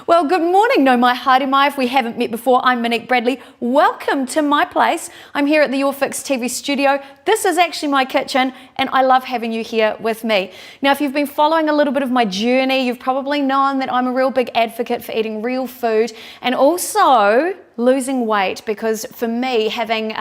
Well, good morning, no mai, haere mai. If we haven't met before, I'm Monique Bradley. Welcome to my place. I'm here at the Your Fix TV studio. This is actually my kitchen, and I love having you here with me. Now, if you've been following a little bit of my journey, you've probably known that I'm a real big advocate for eating real food and also losing weight, because for me, having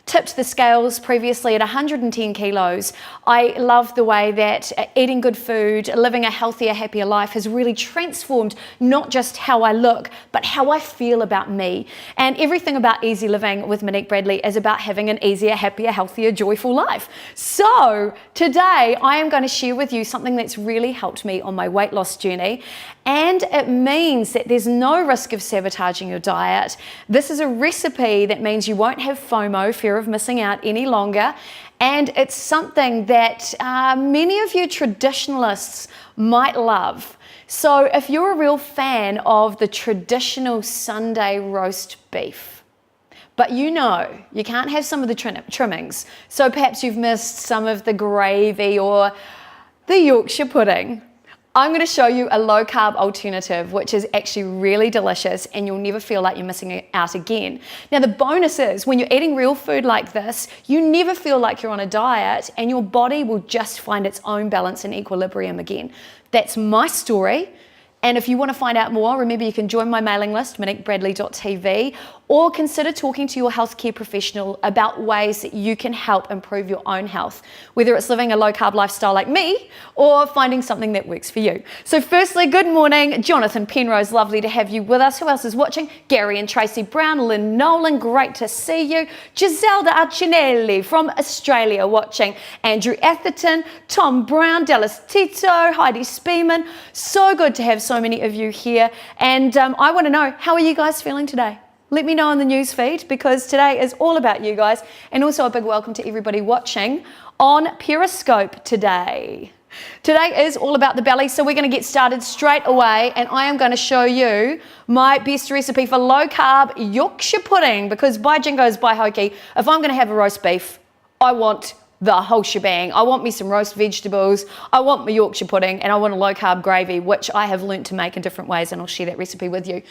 tipped the scales previously at 110 kilos. I love the way that eating good food, living a healthier, happier life has really transformed not just how I look, but how I feel about me. And everything about easy living with Monique Bradley is about having an easier, happier, healthier, joyful life. So today I am going to share with you something that's really helped me on my weight loss journey. And it means that there's no risk of sabotaging your diet. This is a recipe that means you won't have FOMO, fear of missing out, any longer. And it's something that many of you traditionalists might love. So if you're a real fan of the traditional Sunday roast beef, but you know you can't have some of the trimmings, so perhaps you've missed some of the gravy or the Yorkshire pudding, I'm going to show you a low-carb alternative which is actually really delicious, and you'll never feel like you're missing out again. Now, the bonus is when you're eating real food like this, you never feel like you're on a diet, and your body will just find its own balance and equilibrium again. That's my story. And if you want to find out more, remember you can join my mailing list, moniquebradley.tv, or consider talking to your healthcare professional about ways that you can help improve your own health, whether it's living a low-carb lifestyle like me or finding something that works for you. So firstly, good morning, Jonathan Penrose, lovely to have you with us. Who else is watching? Gary and Tracy Brown, Lynn Nolan, great to see you. Giselda Arcinelli from Australia watching. Andrew Atherton, Tom Brown, Dallas Tito, Heidi Speeman. So good to have so many of you here. And I want to know, how are you guys feeling today? Let me know on the news feed, because today is all about you guys. And also a big welcome to everybody watching on Periscope today. Today is all about the belly, so we're going to get started straight away, and I am going to show you my best recipe for low-carb Yorkshire pudding, because by jingoes, by hokey, if I'm going to have a roast beef, I want the whole shebang. I want me some roast vegetables, I want my Yorkshire pudding, and I want a low-carb gravy, which I have learnt to make in different ways, and I'll share that recipe with you.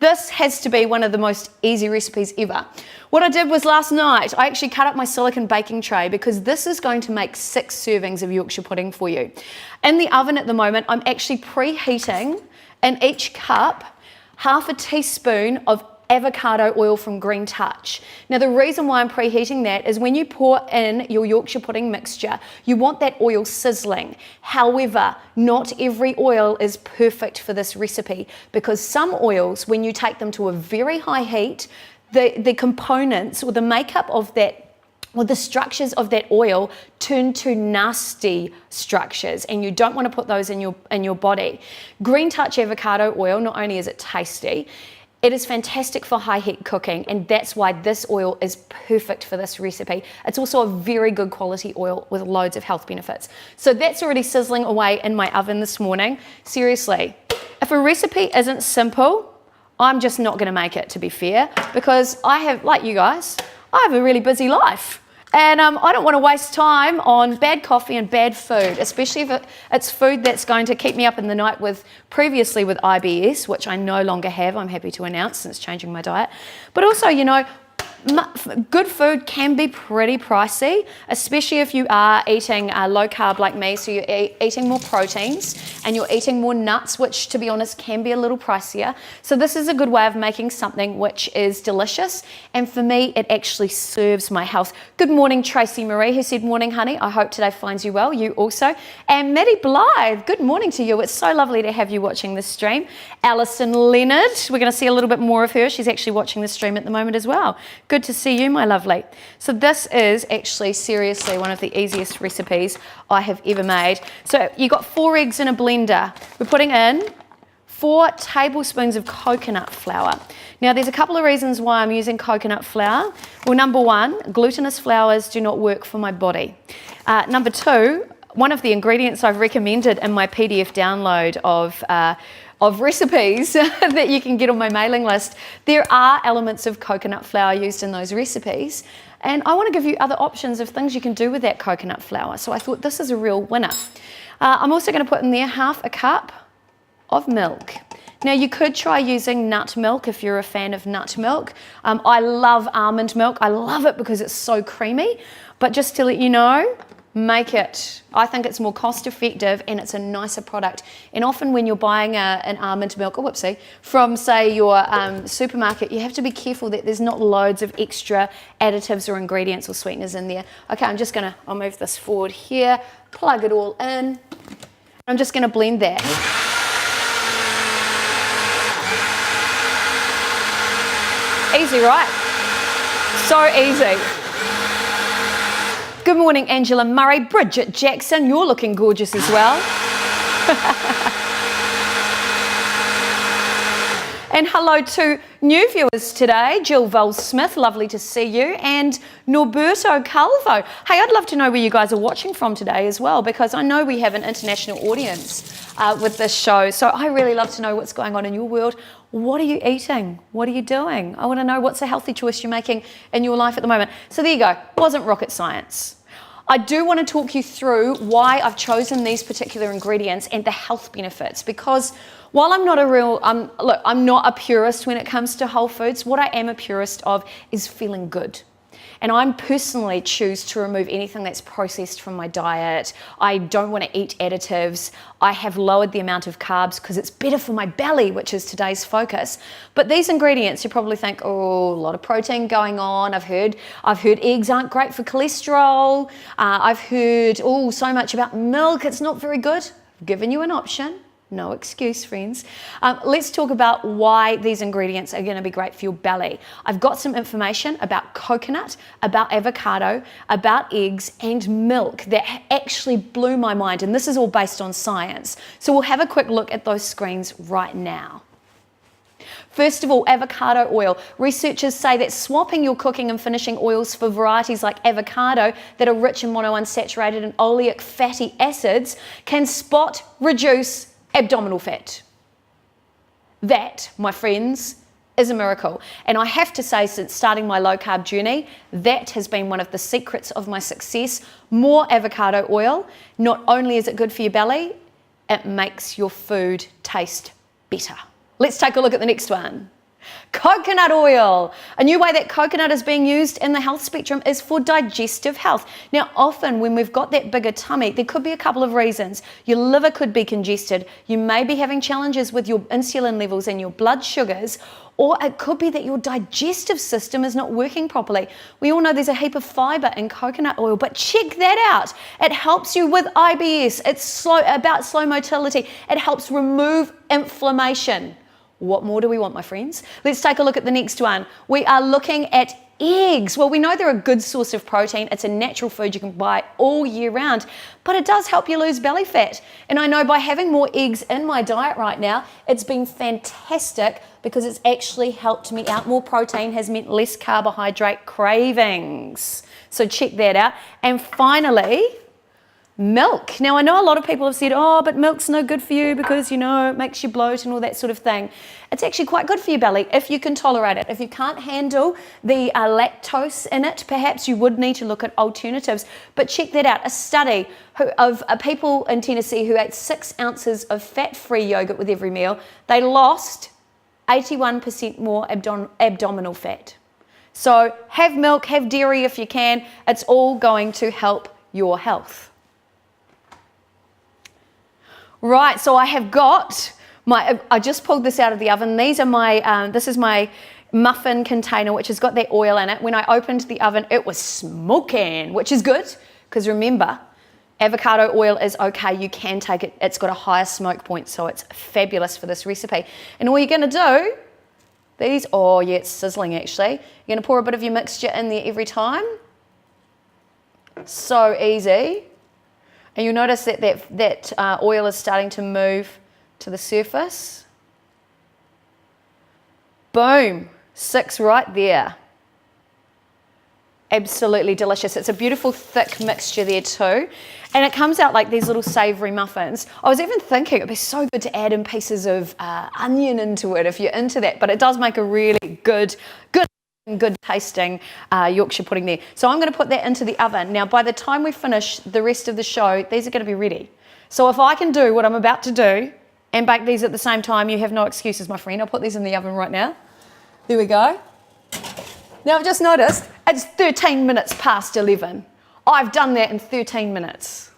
This has to be one of the most easy recipes ever. What I did was last night, I actually cut up my silicone baking tray, because this is going to make 6 servings of Yorkshire pudding for you. In the oven at the moment, I'm actually preheating in each cup half a teaspoon of avocado oil from Green Touch. Now, the reason why I'm preheating that is when you pour in your Yorkshire pudding mixture, you want that oil sizzling. However, not every oil is perfect for this recipe, because some oils, when you take them to a very high heat, the components or the makeup of that, or the structures of that oil turn to nasty structures, and you don't want to put those in your body. Green Touch avocado oil, not only is it tasty, it is fantastic for high heat cooking, and that's why this oil is perfect for this recipe. It's also a very good quality oil with loads of health benefits. So that's already sizzling away in my oven this morning. Seriously, if a recipe isn't simple, I'm just not going to make it, to be fair, because I have, like you guys, I have a really busy life. And I don't want to waste time on bad coffee and bad food, especially if it's food that's going to keep me up in the night previously with IBS, which I no longer have, I'm happy to announce, since changing my diet. But also, you know, good food can be pretty pricey, especially if you are eating low carb like me, so you're eating more proteins and you're eating more nuts, which, to be honest, can be a little pricier. So this is a good way of making something which is delicious, and for me it actually serves my health. Good morning, Tracy Marie, who said morning honey, I hope today finds you well, you also. And Maddie Blythe, good morning to you, it's so lovely to have you watching this stream. Alison Leonard, we're going to see a little bit more of her, she's actually watching the stream at the moment as well. Good to see you, my lovely. So this is actually seriously one of the easiest recipes I have ever made. So you got 4 eggs in a blender. We're putting in 4 tablespoons of coconut flour. Now, there's a couple of reasons why I'm using coconut flour. Well, number 1, glutinous flours do not work for my body. Number 2, one of the ingredients I've recommended in my PDF download of recipes that you can get on my mailing list, there are elements of coconut flour used in those recipes. And I want to give you other options of things you can do with that coconut flour. So I thought this is a real winner. I'm also going to put in there 1/2 cup of milk. Now you could try using nut milk if you're a fan of nut milk. I love almond milk. I love it because it's so creamy. But just to let you know, make it. I think it's more cost effective and it's a nicer product. And often when you're buying an almond milk, from say your supermarket, you have to be careful that there's not loads of extra additives or ingredients or sweeteners in there. Okay, I'll move this forward here, plug it all in. I'm just gonna blend that. Easy, right? So easy. Good morning, Angela Murray. Bridget Jackson, you're looking gorgeous as well. And hello to new viewers today. Jill Vole-Smith, lovely to see you. And Norberto Calvo. Hey, I'd love to know where you guys are watching from today as well, because I know we have an international audience with this show. So I really love to know what's going on in your world. What are you eating? What are you doing? I want to know what's a healthy choice you're making in your life at the moment. So there you go. Wasn't rocket science. I do want to talk you through why I've chosen these particular ingredients and the health benefits, because while I'm not I'm not a purist when it comes to whole foods. What I am a purist of is feeling good. And I personally choose to remove anything that's processed from my diet. I don't want to eat additives. I have lowered the amount of carbs because it's better for my belly, which is today's focus. But these ingredients, you probably think, oh, a lot of protein going on. I've heard eggs aren't great for cholesterol. I've heard, so much about milk. It's not very good. I've given you an option. No excuse, friends. Let's talk about why these ingredients are going to be great for your belly. I've got some information about coconut, about avocado, about eggs and milk that actually blew my mind, and this is all based on science. So we'll have a quick look at those screens right now. First of all, avocado oil. Researchers say that swapping your cooking and finishing oils for varieties like avocado that are rich in monounsaturated and oleic fatty acids can reduce abdominal fat. That, my friends, is a miracle. And I have to say, since starting my low carb journey, that has been one of the secrets of my success. More avocado oil. Not only is it good for your belly, it makes your food taste better. Let's take a look at the next one. Coconut oil. A new way that coconut is being used in the health spectrum is for digestive health. Now, often when we've got that bigger tummy, there could be a couple of reasons. Your liver could be congested. You may be having challenges with your insulin levels and your blood sugars, or it could be that your digestive system is not working properly. We all know there's a heap of fiber in coconut oil, but check that out. It helps you with IBS. It's about slow motility. It helps remove inflammation. What more do we want, my friends? Let's take a look at the next one. We are looking at eggs. Well, we know they're a good source of protein. It's a natural food you can buy all year round, but it does help you lose belly fat. And I know by having more eggs in my diet right now, it's been fantastic because it's actually helped me out. More protein has meant less carbohydrate cravings. So check that out. And finally, milk. Now, I know a lot of people have said, oh, but milk's no good for you because, it makes you bloat and all that sort of thing. It's actually quite good for your belly if you can tolerate it. If you can't handle the lactose in it, perhaps you would need to look at alternatives. But check that out. A study of people in Tennessee who ate 6 ounces of fat-free yogurt with every meal, they lost 81% more abdominal fat. So have milk, have dairy if you can. It's all going to help your health. Right, so I have got I just pulled this out of the oven. These are this is my muffin container, which has got that oil in it. When I opened the oven, it was smoking, which is good, because remember, avocado oil is okay. You can take it. It's got a higher smoke point, so it's fabulous for this recipe. And all you're gonna do, it's sizzling actually. You're gonna pour a bit of your mixture in there every time. So easy. And you'll notice that oil is starting to move to the surface. Boom, 6 right there. Absolutely delicious. It's a beautiful thick mixture there too. And it comes out like these little savoury muffins. I was even thinking it'd be so good to add in pieces of onion into it if you're into that, but it does make a really good tasting Yorkshire pudding there. So I'm going to put that into the oven. Now, by the time we finish the rest of the show, these are going to be ready. So if I can do what I'm about to do, and bake these at the same time, you have no excuses, my friend. I'll put these in the oven right now. There we go. Now I've just noticed it's 13 minutes past 11. I've done that in 13 minutes.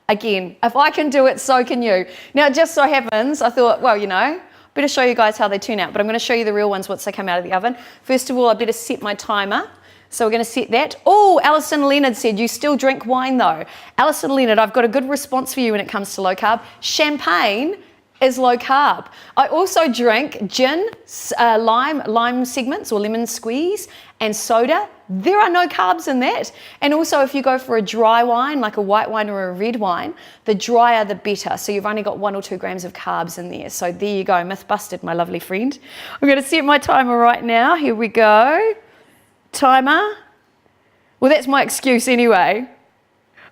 Again, if I can do it, so can you. Now it just so happens, I thought, well, you know, better show you guys how they turn out, but I'm going to show you the real ones once they come out of the oven. First of all, I better set my timer. So we're going to set that. Oh, Alison Leonard said, you still drink wine though. Alison Leonard, I've got a good response for you when it comes to low carb. Champagne is low carb. I also drink gin, lime segments or lemon squeeze, and soda. There are no carbs in that. And also if you go for a dry wine, like a white wine or a red wine, the drier the better. So you've only got 1 or 2 grams of carbs in there. So there you go, myth busted, my lovely friend. I'm going to set my timer right now. Here we go. Timer. Well, that's my excuse anyway.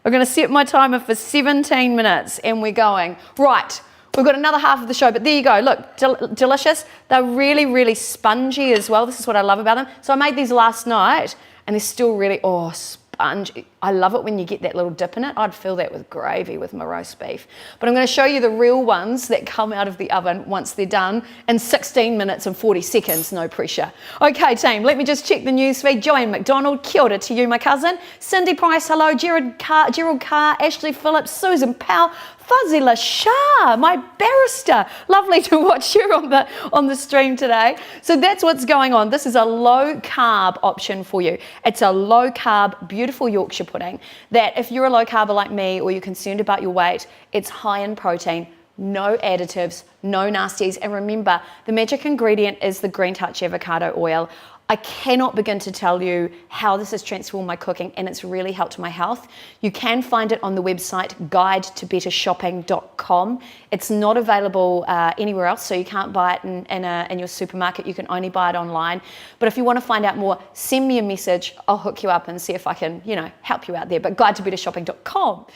I'm going to set my timer for 17 minutes and we're going. Right. We've got another half of the show, but there you go. Look, delicious. They're really, really spongy as well. This is what I love about them. So I made these last night, and they're still really, spongy. I love it when you get that little dip in it. I'd fill that with gravy with my roast beef. But I'm going to show you the real ones that come out of the oven once they're done in 16 minutes and 40 seconds, no pressure. Okay, team, let me just check the news feed. Joanne McDonald, kia ora to you, my cousin. Cindy Price, hello. Gerald Carr, Ashley Phillips, Susan Powell, Fazila Shah, my barrister. Lovely to watch you on the stream today. So that's what's going on. This is a low carb option for you. It's a low carb, beautiful Yorkshire pudding that if you're a low carber like me or you're concerned about your weight, it's high in protein, no additives, no nasties. And remember, the magic ingredient is the Green Touch avocado oil. I cannot begin to tell you how this has transformed my cooking and it's really helped my health. You can find it on the website guidetobettershopping.com. It's not available anywhere else, so you can't buy it in your supermarket. You can only buy it online. But if you want to find out more, send me a message. I'll hook you up and see if I can, help you out there. But guidetobettershopping.com.